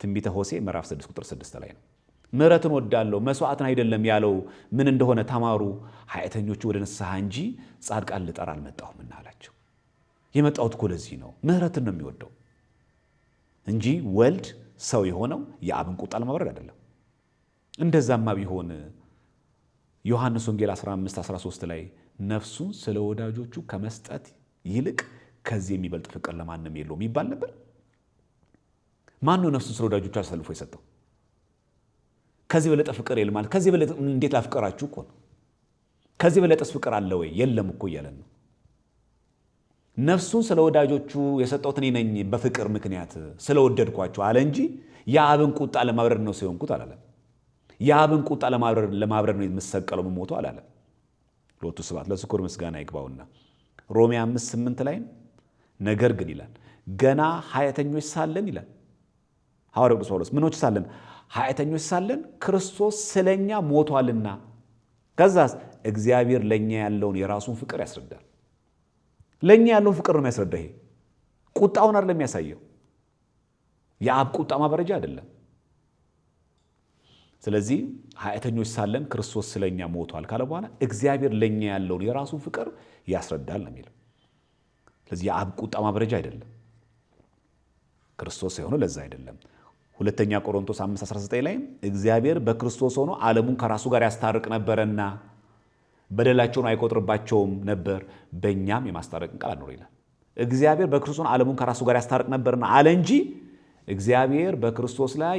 ትንቢተ ሆሴዕ ምዕራፍ 6 ቁጥር 6 ላይ ነው። ምሕረትን ወዳለው መስዋዕትን አይደለም ያለው ምን እንደሆነ ተማሩ፣ ኃጢአተኞቹ ወደ ንስሐ እንጂ ጻድቃን ልጠራ አልመጣሁምና አላቸው። የመጣሁት እኮ ለዚህ ነው። ምሕረትን ነው የሚወደው እንጂ ወልድ ሰው የሆነው የአብን ቁጣ ለማብረድ አይደለም። እንደዛማ ቢሆን ዮሐንስ ወንጌል 15:13 ላይ ነፍሱን ስለ ወዳጆቹ ከመስጠት ይልቅ ከዚህ የሚበልጥ ፍቅር ለማንም የለውም ይባል ነበር። ማን ነው ነፍሱን ስለ ወዳጆቹ አሳልፎ የሰጠው? ከዚህ በለጠ ፍቅር የለም ማለት ከዚህ በለጠ እንዴት ላፍቀራችሁ እኮ ነው። ከዚህ በለጠስ ፍቅር አለ ወይ? የለም እኮ እያለን ነው። ነፍሱን ስለ ወዳጆቹ የሰጠሁት እኔ ነኝ በፍቅር ምክንያት ስለወደድኳቸው አለ እንጂ የአብን ቁጣ ለማብረድ ነው ሲሆንኩት አላለም። የአብን ቁጣ ለማብረድ ነው የምሰቀለው የምሞተው አላለም። ሎቱ ስብሐት ለስኩር ምስጋና ይግባውና ሮሜ 5:8 ላይ ነገር ግን ይላል ገና ኃጢአተኞች ሳለን ይላል ሐዋርያው ቅዱስ ጳውሎስ ምኖች ሳለን? ኃጢአተኞች ሳለን ክርስቶስ ስለኛ ሞቷልና። ከዛስ እግዚአብሔር ለኛ ያለውን የራሱን ፍቅር ያስረዳል። ለኛ ያለውን ፍቅር ነው የሚያስረዳ። ይሄ ቁጣውን አይደለም የሚያሳየው። የአብ ቁጣ ማበረጃ አይደለም። ስለዚህ ኃጢአተኞች ሳለን ክርስቶስ ስለኛ ሞቷል ካለ በኋላ እግዚአብሔር ለኛ ያለውን የራሱን ፍቅር ያስረዳል ነው የሚለው። ስለዚህ የአብ ቁጣ ማበረጃ አይደለም። ክርስቶስ የሆነው ለዛ አይደለም። ሁለተኛ ቆሮንቶስ 5:19 ላይ እግዚአብሔር በክርስቶስ ሆኖ ዓለሙን ከራሱ ጋር ያስታርቅ ነበርና በደላቸውን አይቆጥርባቸውም ነበር፣ በእኛም የማስታረቅን ቃል አኖረ ይላል። እግዚአብሔር በክርስቶስ ዓለሙን ከራሱ ጋር ያስታርቅ ነበርና አለ እንጂ እግዚአብሔር በክርስቶስ ላይ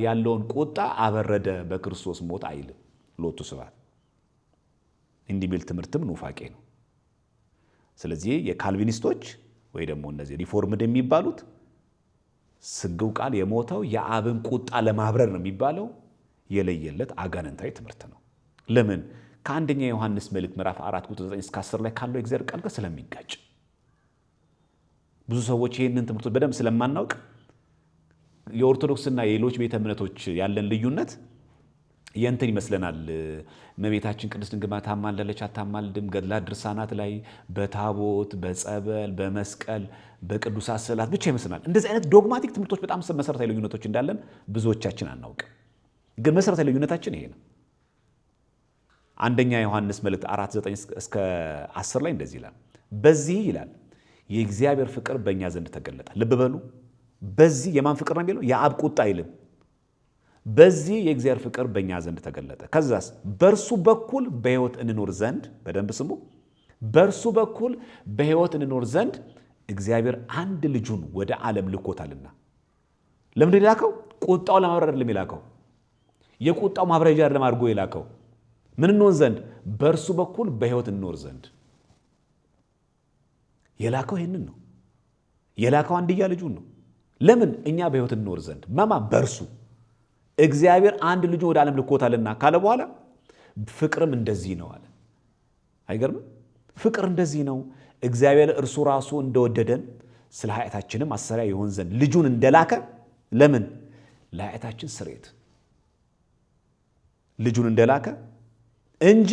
ያለውን ቁጣ አበረደ በክርስቶስ ሞት አይልም። ሎቱ ስብሐት እንዲህ የሚል ትምህርትም ኑፋቄ ነው። ስለዚህ የካልቪኒስቶች ወይ ደግሞ እነዚህ ሪፎርምድ የሚባሉት ስግው ቃል የሞተው የአብን ቁጣ ለማብረር ነው የሚባለው የለየለት አጋንንታዊ ትምህርት ነው። ለምን? ከአንደኛ ዮሐንስ መልእክት ምዕራፍ 4:9-10 ላይ ካለው የእግዚአብሔር ቃል ጋር ስለሚጋጭ። ብዙ ሰዎች ይህንን ትምህርቶች በደንብ ስለማናውቅ የኦርቶዶክስና የሌሎች ቤተ እምነቶች ያለን ልዩነት የእንትን ይመስለናል። እመቤታችን ቅድስት ድንግል ማርያም ታማልዳለች አታማልድም፣ ገድላት ድርሳናት ላይ በታቦት በጸበል በመስቀል በቅዱሳት ስዕላት ብቻ ይመስለናል። እንደዚህ አይነት ዶግማቲክ ትምህርቶች በጣም መሰረታዊ ልዩነቶች እንዳለን ብዙዎቻችን አናውቅም። ግን መሰረታዊ ልዩነታችን ይሄ ነው። አንደኛ ዮሐንስ መልእክት 4:9-10 ላይ እንደዚህ ይላል። በዚህ ይላል የእግዚአብሔር ፍቅር በእኛ ዘንድ ተገለጠ። ልብ በሉ። በዚህ የማን ፍቅር ነው የሚለው? የአብ ቁጣ አይልም። በዚህ የእግዚአብሔር ፍቅር በእኛ ዘንድ ተገለጠ። ከዛስ በእርሱ በኩል በሕይወት እንኖር ዘንድ፣ በደንብ ስሙ፣ በእርሱ በኩል በሕይወት እንኖር ዘንድ እግዚአብሔር አንድ ልጁን ወደ ዓለም ልኮታልና። ለምንድን የላከው? ቁጣው ለማብረድ አይደለም የላከው። የቁጣው ማብረጃ አይደለም አድርጎ የላከው። ምን እንሆን ዘንድ? በእርሱ በኩል በሕይወት እንኖር ዘንድ የላከው ይህንን ነው። የላከው አንድያ ልጁን ነው። ለምን? እኛ በሕይወት እንኖር ዘንድ። ማማ በእርሱ እግዚአብሔር አንድ ልጁን ወደ ዓለም ልኮታልና ካለ በኋላ ፍቅርም እንደዚህ ነው አለ። አይገርምም? ፍቅር እንደዚህ ነው። እግዚአብሔር እርሱ ራሱ እንደወደደን ስለ ኃጢአታችንም ማሰሪያ ይሆን ዘንድ ልጁን እንደላከ። ለምን? ለኃጢአታችን ስርየት ልጁን እንደላከ እንጂ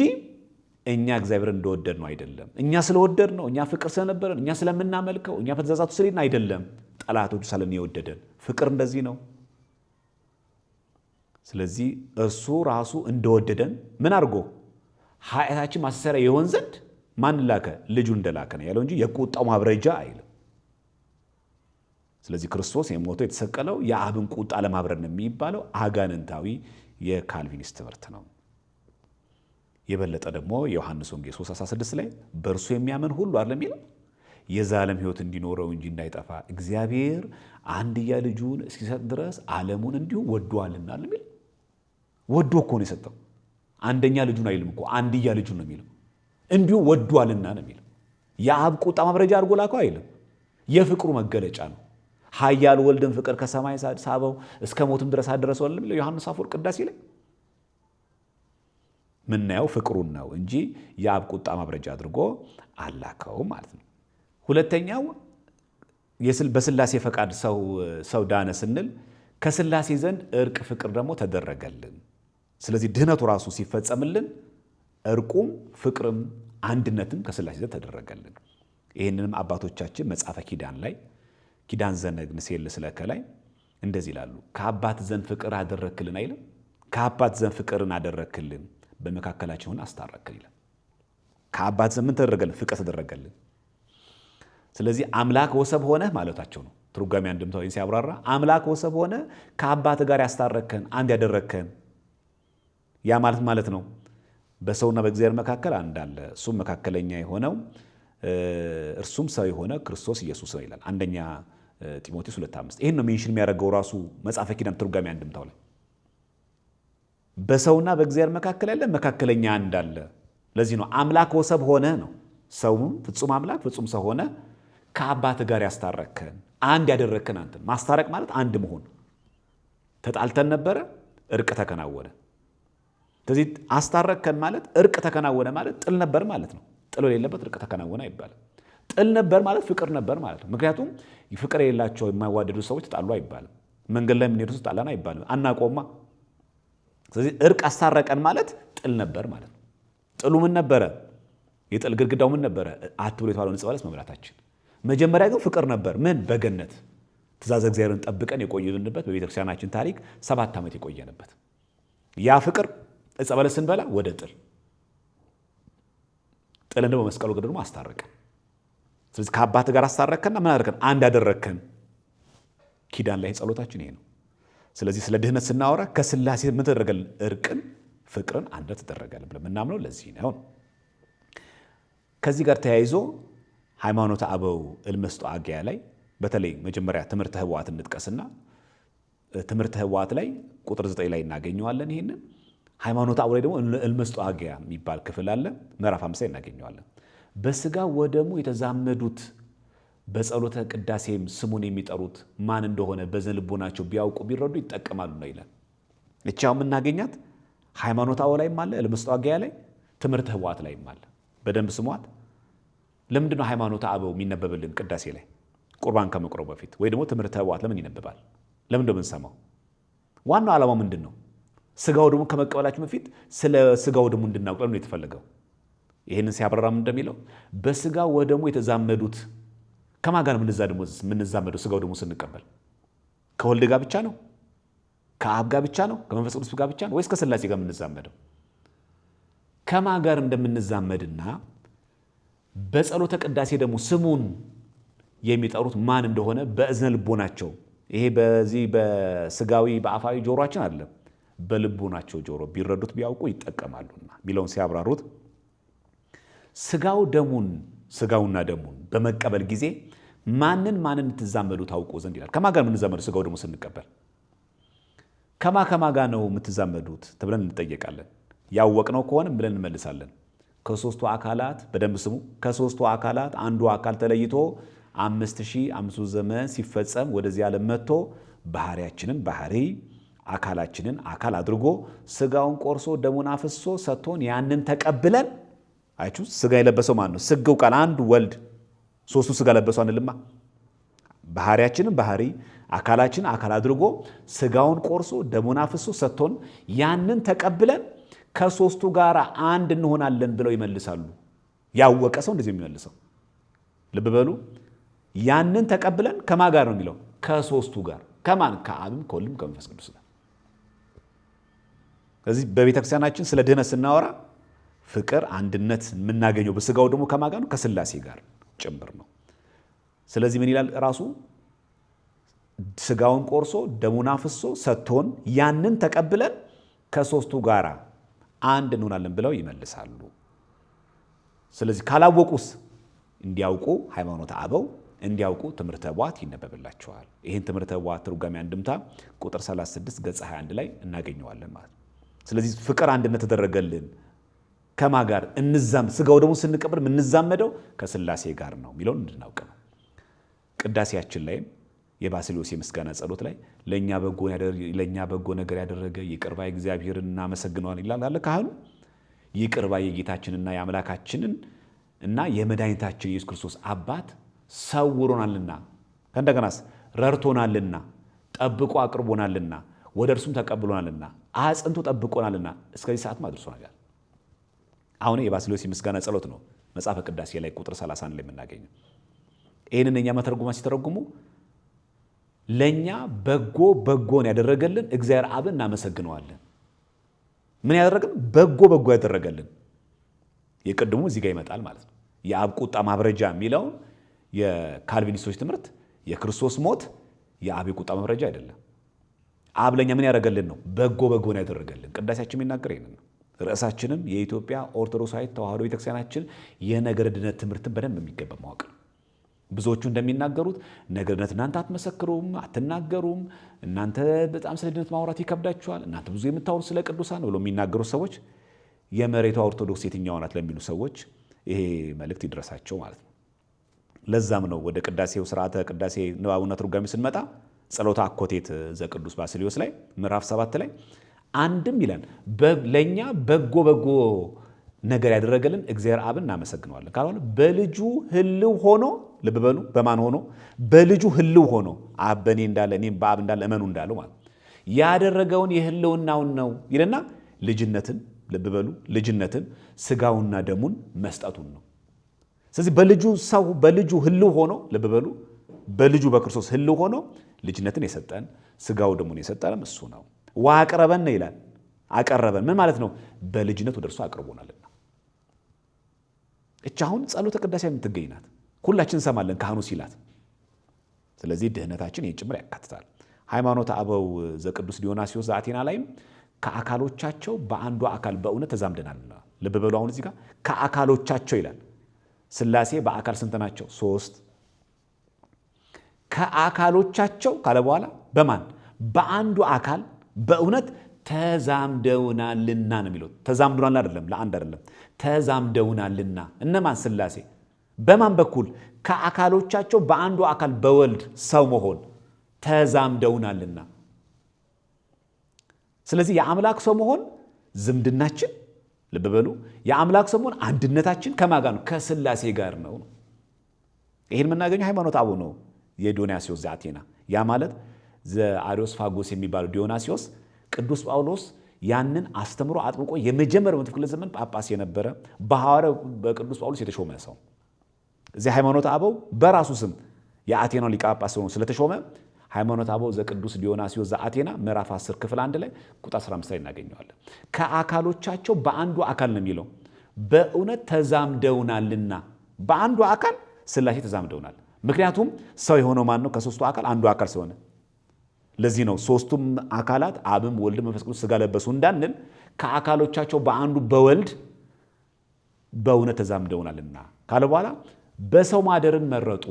እኛ እግዚአብሔር እንደወደድ ነው አይደለም። እኛ ስለወደድ ነው፣ እኛ ፍቅር ስለነበረን፣ እኛ ስለምናመልከው፣ እኛ በትእዛዛቱ ስለሄድን አይደለም። ጠላቶቹ ስለን የወደደን ፍቅር እንደዚህ ነው። ስለዚህ እርሱ ራሱ እንደወደደን ምን አድርጎ ኃጢአታችን ማስተሰሪያ የሆን ዘንድ ማን ላከ? ልጁን እንደላከ ነው ያለው እንጂ የቁጣው ማብረጃ አይልም። ስለዚህ ክርስቶስ የሞተው የተሰቀለው የአብን ቁጣ ለማብረድ ነው የሚባለው አጋንንታዊ የካልቪኒስት ትምህርት ነው። የበለጠ ደግሞ የዮሐንስ ወንጌል 3:16 ላይ በእርሱ የሚያምን ሁሉ አይደለም የሚለው የዘላለም ሕይወት እንዲኖረው እንጂ እንዳይጠፋ እግዚአብሔር አንድያ ልጁን እስኪሰጥ ድረስ ዓለሙን እንዲሁ ወዷልና የሚል ወዶ እኮ ነው የሰጠው። አንደኛ ልጁን አይልም እኮ አንድያ ልጁን ነው የሚለው። እንዲሁ ወዷልና ነው የሚለው። የአብ ቁጣ ማብረጃ አድርጎ ላከው አይልም። የፍቅሩ መገለጫ ነው። ኃያል ወልድን ፍቅር ከሰማይ ሳበው እስከ ሞትም ድረስ አደረሰው የሚለው ዮሐንስ አፈወርቅ ቅዳሴ ላይ ምናየው ፍቅሩን ነው እንጂ የአብ ቁጣ ማብረጃ አድርጎ አላከው ማለት ነው። ሁለተኛው በስላሴ ፈቃድ ሰው ዳነ ስንል ከስላሴ ዘንድ እርቅ ፍቅር ደግሞ ተደረገልን። ስለዚህ ድህነቱ ራሱ ሲፈጸምልን እርቁም ፍቅርም አንድነትም ከስላሴ ዘንድ ተደረገልን። ይህንንም አባቶቻችን መጽሐፈ ኪዳን ላይ ኪዳን ዘነግን ሴል ስለከ ላይ እንደዚህ ይላሉ። ከአባት ዘንድ ፍቅር አደረክልን አይልም? ከአባት ዘንድ ፍቅርን አደረክልን በመካከላችን አስታረክን ይላል። ከአባት ዘንድ ምን ተደረገልን? ፍቅር ተደረገልን። ስለዚህ አምላክ ወሰብ ሆነ ማለታቸው ነው። ትርጓሜ አንድምታው ሲያብራራ አምላክ ወሰብ ሆነ ከአባት ጋር ያስታረከን አንድ ያደረከን። ያ ማለት ነው በሰውና በእግዚአብሔር መካከል አንድ አለ፣ እሱም መካከለኛ የሆነው እርሱም ሰው የሆነ ክርስቶስ ኢየሱስ ነው ይላል አንደኛ ጢሞቴዎስ 2:5። ይህን ነው ሜንሽን የሚያደርገው ራሱ መጽሐፈ ኪዳን ትርጓሜ አንድምታው ላይ በሰውና በእግዚአብሔር መካከል ያለ መካከለኛ አንድ አለ። ለዚህ ነው አምላክ ወሰብ ሆነ ነው። ሰውም ፍጹም አምላክ ፍጹም ሰው ሆነ ከአባት ጋር ያስታረከን አንድ ያደረከን። አንተ ማስታረቅ ማለት አንድ መሆን። ተጣልተን ነበረ፣ እርቅ ተከናወነ። ስለዚህ አስታረከን ማለት እርቅ ተከናወነ ማለት ጥል ነበር ማለት ነው። ጥል የሌለበት እርቅ ተከናወነ አይባልም። ጥል ነበር ማለት ፍቅር ነበር ማለት ነው። ምክንያቱም ፍቅር የሌላቸው የማይዋደዱ ሰዎች ተጣሉ አይባልም። መንገድ ላይ የምንሄዱ ተጣላን አይባልም፣ አናቆማ። ስለዚህ እርቅ አስታረቀን ማለት ጥል ነበር ማለት ነው። ጥሉ ምን ነበረ? የጥል ግድግዳው ምን ነበረ? አትብሉ የተባለውን ዕፀ በለስ መብላታችን። መጀመሪያ ግን ፍቅር ነበር። ምን? በገነት ትእዛዘ እግዚአብሔርን ጠብቀን የቆየንበት በቤተክርስቲያናችን ታሪክ 7 ዓመት የቆየንበት ያ ፍቅር ዕፀ በለስ ስንበላ ወደ ጥል ጥልን ደግሞ መስቀሉ ደግሞ አስታረቀን። ስለዚህ ከአባት ጋር አስታረከንና ምን አደረከን? አንድ አደረከን። ኪዳን ላይ ጸሎታችን ይሄ ነው። ስለዚህ ስለ ድህነት ስናወራ ከስላሴ ምን ተደረገልን? እርቅን፣ ፍቅርን፣ አንድነት ተደረገልን ብለን የምናምነው ለዚህ ነው። ከዚህ ጋር ተያይዞ ሃይማኖተ አበው እልመስጦ አግያ ላይ በተለይ መጀመሪያ ትምህርተ ኅቡዓት እንጥቀስና ትምህርተ ኅቡዓት ላይ ቁጥር 9 ላይ እናገኘዋለን። ይሄንን ሃይማኖተ አበው ላይ ደግሞ እልመስጦ አግያ የሚባል ክፍል አለ። ምዕራፍ 5 ላይ እናገኘዋለን። በስጋ ወደሙ የተዛመዱት በጸሎተ ቅዳሴም ስሙን የሚጠሩት ማን እንደሆነ በዝነ ልቦናቸው ቢያውቁ ቢረዱ ይጠቀማሉ ነው ይላል። እቻው የምናገኛት ሃይማኖተ አበው ላይም አለ፣ እልመስጦ አግያ ላይ፣ ትምህርተ ኅቡዓት ላይም አለ። በደንብ ስሟት። ለምንድን ነው ሃይማኖተ አበው የሚነበብልን ቅዳሴ ላይ ቁርባን ከመቁረቡ በፊት? ወይ ደግሞ ትምህርተ ኅቡዓት ለምን ይነበባል? ለምን ነው የምንሰማው? ዋናው ዓላማው ምንድን ነው? ስጋው ደግሞ ከመቀበላችን በፊት ስለ ስጋው ደግሞ እንድናውቅ ነው የተፈለገው። ይህንን ሲያብራራ እንደሚለው በስጋ ወደሙ የተዛመዱት ከማን ጋር የምንዛመደው? ስጋው ደግሞ ስንቀበል ከወልድ ጋር ብቻ ነው? ከአብ ጋር ብቻ ነው? ከመንፈስ ቅዱስ ጋር ብቻ ነው? ወይስ ከሥላሴ ጋር የምንዛመደው? ከማን ጋር እንደምንዛመድና በጸሎተ ቅዳሴ ደግሞ ስሙን የሚጠሩት ማን እንደሆነ በእዝነ ልቦናቸው፣ ይሄ በዚህ በስጋዊ በአፋዊ ጆሮአችን አይደለም፣ በልቦናቸው ጆሮ ቢረዱት ቢያውቁ ይጠቀማሉና ሚለውን ሲያብራሩት ስጋውና ደሙን በመቀበል ጊዜ ማንን ትዛመዱ ታውቁ ዘንድ ይላል። ከማን ጋር የምንዛመዱ? ስጋው ደግሞ ስንቀበል ከማ ጋር ነው የምትዛመዱት ተብለን እንጠየቃለን። ያወቅነው ከሆነ ብለን እንመልሳለን። ከሶስቱ አካላት በደንብ ስሙ። ከሶስቱ አካላት አንዱ አካል ተለይቶ 5500 ዘመን ሲፈጸም ወደዚህ ዓለም መጥቶ ባህሪያችንን ባህሪ አካላችንን አካል አድርጎ ስጋውን ቆርሶ ደሙን አፍሶ ሰጥቶን ያንን ተቀብለን አይቹ ስጋ የለበሰው ማን ነው? ስጋው ቃል አንዱ ወልድ ሶስቱ ስጋ ለበሰው አንልማ። ባህሪያችንን ባህሪ አካላችን አካል አድርጎ ስጋውን ቆርሶ ደሙን አፍሶ ሰጥቶን ያንን ተቀብለን ከሶስቱ ጋር አንድ እንሆናለን ብለው ይመልሳሉ። ያወቀ ሰው እንደዚህ የሚመልሰው ልብ በሉ። ያንን ተቀብለን ከማን ጋር ነው የሚለው? ከሶስቱ ጋር። ከማን? ከአብም ከወልድም ከመንፈስ ቅዱስ ጋር። ስለዚህ በቤተክርስቲያናችን ስለ ድህነት ስናወራ ፍቅር፣ አንድነት የምናገኘው በስጋው ደግሞ ከማን ጋር ነው? ከሥላሴ ጋር ጭምር ነው። ስለዚህ ምን ይላል ራሱ? ስጋውን ቆርሶ ደሙን አፍሶ ሰጥቶን ያንን ተቀብለን ከሶስቱ ጋር አንድ እንሆናለን ብለው ይመልሳሉ። ስለዚህ ካላወቁስ እንዲያውቁ ሃይማኖተ አበው እንዲያውቁ ትምህርተ ኅቡዓት ይነበብላቸዋል። ይህን ትምህርተ ኅቡዓት ትርጓሜ አንድምታ ቁጥር 36 ገጽ 21 ላይ እናገኘዋለን ማለት ነው። ስለዚህ ፍቅር አንድነት ተደረገልን ከማ ጋር ስጋው ደግሞ ስንቀበል የምንዛመደው ከሥላሴ ጋር ነው የሚለውን እንድናውቅ ነው። ቅዳሴያችን ላይም የባስልዮስ የምስጋና ጸሎት ላይ ለእኛ በጎ ነገር ያደረገ ይቅር ባይ እግዚአብሔርን እናመሰግነዋለን ይላል አለ ካህኑ። ይቅር ባይ የጌታችንና የአምላካችንን እና የመድኃኒታችን ኢየሱስ ክርስቶስ አባት ሰውሮናልና ከእንደገናስ ረድቶናልና ጠብቆ አቅርቦናልና ወደ እርሱም ተቀብሎናልና አጽንቶ ጠብቆናልና እስከዚህ ሰዓት አድርሶናል። አሁን የባስልዮስ የምስጋና ጸሎት ነው መጽሐፈ ቅዳሴ ላይ ቁጥር 31 ላይ የምናገኘው። ይህንን እኛ መተርጉማ ሲተረጉሙ ለእኛ በጎን ያደረገልን እግዚአብሔር አብን እናመሰግነዋለን። ምን ያደረገልን? በጎ ያደረገልን። የቅድሙ እዚህ ጋር ይመጣል ማለት ነው። የአብ ቁጣ ማብረጃ የሚለውን የካልቪኒስቶች ትምህርት የክርስቶስ ሞት የአብ ቁጣ ማብረጃ አይደለም። አብ ለእኛ ምን ያደረገልን ነው? በጎን ያደረገልን። ቅዳሴያችን የሚናገር ይህንን ነው። ርዕሳችንም የኢትዮጵያ ኦርቶዶክሳዊት ተዋሕዶ ቤተክርስቲያናችን የነገረ ድነት ትምህርትን በደንብ የሚገባ ማወቅ ነው። ብዙዎቹ እንደሚናገሩት ነገረ ድነት እናንተ አትመሰክሩም፣ አትናገሩም፣ እናንተ በጣም ስለ ድነት ማውራት ይከብዳችኋል፣ እናንተ ብዙ የምታወሩት ስለ ቅዱሳን ብሎ የሚናገሩት ሰዎች የመሬቷ ኦርቶዶክስ የትኛዋ ናት ለሚሉ ሰዎች ይሄ መልእክት ይድረሳቸው ማለት ነው። ለዛም ነው ወደ ቅዳሴው ስርዓተ ቅዳሴ ንባቡና ትርጓሜ ስንመጣ ጸሎተ አኮቴት ዘቅዱስ ባስልዮስ ላይ ምዕራፍ 7 ላይ አንድም ይላል ለእኛ በጎ ነገር ያደረገልን እግዚአብሔር አብን እናመሰግነዋለን። ካልሆነ በልጁ ሕልው ሆኖ ልብ በሉ በማን ሆኖ በልጁ ህልው ሆኖ አብ በእኔ እንዳለ እኔም በአብ እንዳለ እመኑ እንዳለው ማለት ያደረገውን የህልውናውን ነው ይልና ልጅነትን ልብ በሉ ልጅነትን ስጋውና ደሙን መስጠቱን ነው። ስለዚህ በልጁ ሰው በልጁ ህልው ሆኖ ልብ በሉ በልጁ በክርስቶስ ህልው ሆኖ ልጅነትን የሰጠን ስጋው ደሙን የሰጠን እሱ ነው። ወአቅረበን ይላል አቀረበን ምን ማለት ነው? በልጅነቱ ደርሶ አቅርቦናልና። እቺ አሁን ጸሎተ ቅዳሴ የምትገኝ ናት። ሁላችን እንሰማለን ካህኑ ሲላት። ስለዚህ ድህነታችን የጭምር ያካትታል። ሃይማኖተ አበው ዘቅዱስ ዲዮናስዮስ ዘአቴና ላይም ከአካሎቻቸው በአንዱ አካል በእውነት ተዛምደናል። ልብ በሉ አሁን እዚህ ጋር ከአካሎቻቸው ይላል። ሥላሴ በአካል ስንት ናቸው? 3 ከአካሎቻቸው ካለ በኋላ በማን በአንዱ አካል በእውነት ተዛምደውናልና ነው የሚለው። ተዛምዱናል አይደለም፣ ለአንድ አይደለም፣ ተዛምደውናልና። እነማን? ሥላሴ። በማን በኩል? ከአካሎቻቸው በአንዱ አካል በወልድ ሰው መሆን ተዛምደውናልና። ስለዚህ የአምላክ ሰው መሆን ዝምድናችን፣ ልብ በሉ የአምላክ ሰው መሆን አንድነታችን ከማን ጋር ነው? ከሥላሴ ጋር ነው። ይህን የምናገኘው ሃይማኖተ አበው ነው የዲዮናስዮስ ዘአቴና። ያ ማለት ዘአርዮስፋጎስ የሚባለው ዲዮናስዮስ ቅዱስ ጳውሎስ ያንን አስተምሮ አጥብቆ የመጀመሪያው ክፍለ ዘመን ጳጳስ የነበረ በሐዋርያው በቅዱስ ጳውሎስ የተሾመ ሰው እዚህ ሃይማኖተ አበው በራሱ ስም የአቴናው ሊቀ ጳጳስ ሆኖ ስለተሾመ ሃይማኖተ አበው ዘቅዱስ ዲዮናስዮስ ዘአቴና ምዕራፍ 10 ክፍል 1 ላይ ቁጥር 15 ላይ እናገኘዋለን። ከአካሎቻቸው በአንዱ አካል ነው የሚለው። በእውነት ተዛምደውናልና በአንዱ አካል ሥላሴ ተዛምደውናል። ምክንያቱም ሰው የሆነው ማን ነው? ከሦስቱ አካል አንዱ አካል ስለሆነ። ለዚህ ነው ሦስቱም አካላት አብም ወልድ መንፈስ ቅዱስ ሥጋ ለበሱ እንዳንል ከአካሎቻቸው በአንዱ በወልድ በእውነት ተዛምደውናልና ካለ በኋላ በሰው ማደርን መረጡ።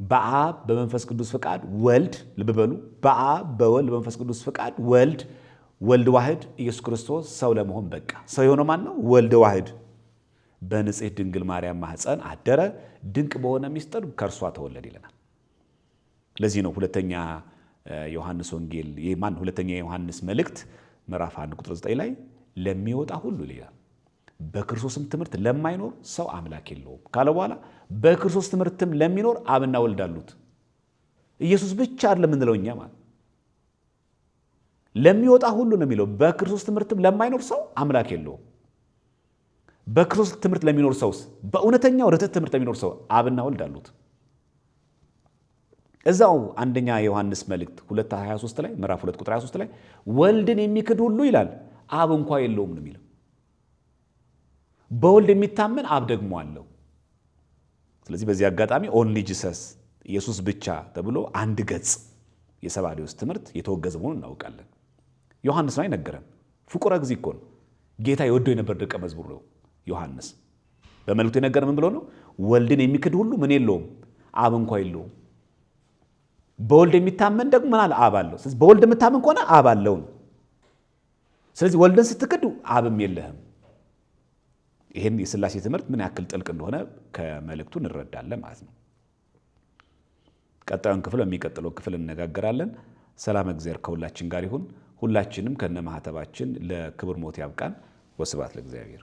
በአብ በመንፈስ ቅዱስ ፍቃድ ወልድ ልብ በሉ በአብ በወልድ በመንፈስ ቅዱስ ፍቃድ ወልድ ዋህድ ኢየሱስ ክርስቶስ ሰው ለመሆን በቃ። ሰው የሆነው ማን ነው? ወልድ ዋህድ በንጽሕት ድንግል ማርያም ማኅፀን አደረ፣ ድንቅ በሆነ ምስጢር ከእርሷ ተወለደ ይለናል። ለዚህ ነው ሁለተኛ ዮሐንስ ወንጌል ሁለተኛ ዮሐንስ መልእክት ምዕራፍ 1 ቁጥር 9 ላይ ለሚወጣ ሁሉ ይላል በክርስቶስም ትምህርት ለማይኖር ሰው አምላክ የለውም ካለ በኋላ በክርስቶስ ትምህርትም ለሚኖር አብና ወልድ አሉት። ኢየሱስ ብቻ አይደለም የምንለው እኛ ማለት ለሚወጣ ሁሉ ነው የሚለው። በክርስቶስ ትምህርትም ለማይኖር ሰው አምላክ የለውም። በክርስቶስ ትምህርት ለሚኖር ሰውስ በእውነተኛው ርትዕት ትምህርት ለሚኖር ሰው አብና ወልድ አሉት። እዛው አንደኛ ዮሐንስ መልእክት 2:23 ላይ ምዕራፍ 2 ቁጥር 23 ላይ ወልድን የሚክድ ሁሉ ይላል አብ እንኳ የለውም ነው የሚለው። በወልድ የሚታመን አብ ደግሞ አለው። ስለዚህ በዚህ አጋጣሚ ኦንሊ ጂሰስ ኢየሱስ ብቻ ተብሎ አንድ ገጽ የሰባሊዮስ ትምህርት የተወገዘ መሆኑን እናውቃለን። ዮሐንስ ላይ ነገረን። ፍቁረ ጊዜ እኮ ነው። ጌታ የወደው የነበር ደቀ መዝሙር ነው ዮሐንስ። በመልእክቱ የነገረን ምን ብሎ ነው? ወልድን የሚክድ ሁሉ ምን የለውም? አብ እንኳ የለውም። በወልድ የሚታመን ደግሞ ምን አለ? አብ አለው። ስለዚህ በወልድ የምታመን ከሆነ አብ አለው። ስለዚህ ወልድን ስትክድ አብም የለህም። ይህን የሥላሴ ትምህርት ምን ያክል ጥልቅ እንደሆነ ከመልእክቱ እንረዳለን ማለት ነው። ቀጣዩን ክፍል በሚቀጥለው ክፍል እንነጋገራለን። ሰላም እግዚአብሔር ከሁላችን ጋር ይሁን። ሁላችንም ከነማህተባችን ለክብር ሞት ያብቃን። ወስብሐት ለእግዚአብሔር።